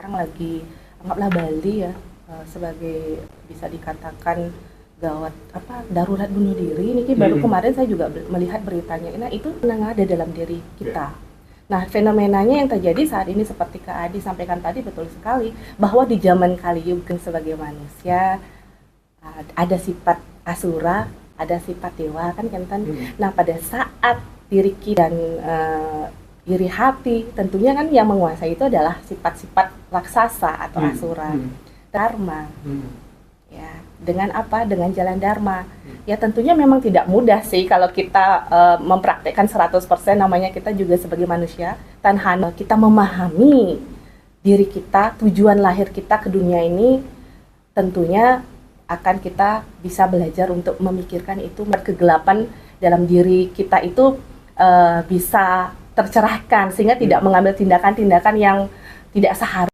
sekarang lagi anggaplah Bali ya sebagai bisa dikatakan gawat darurat bunuh diri. Ini baru kemarin saya juga melihat beritanya. Nah itu yang ada dalam diri kita. Nah fenomenanya yang terjadi saat ini seperti Kak Adi sampaikan tadi betul sekali bahwa di zaman Kali-Yuga sebagai manusia ada sifat asura, ada sifat dewa kan kan. Nah pada saat diri kita dan iri hati, tentunya kan yang menguasai itu adalah sifat-sifat raksasa atau asura, dharma. Ya, dengan apa? Dengan jalan dharma. Ya tentunya memang tidak mudah sih kalau kita mempraktekkan 100%, namanya kita juga sebagai manusia, tanpa kita memahami diri kita, tujuan lahir kita ke dunia ini, tentunya akan kita bisa belajar untuk memikirkan itu, kegelapan dalam diri kita itu bisa tercerahkan sehingga tidak mengambil tindakan-tindakan yang tidak seharusnya.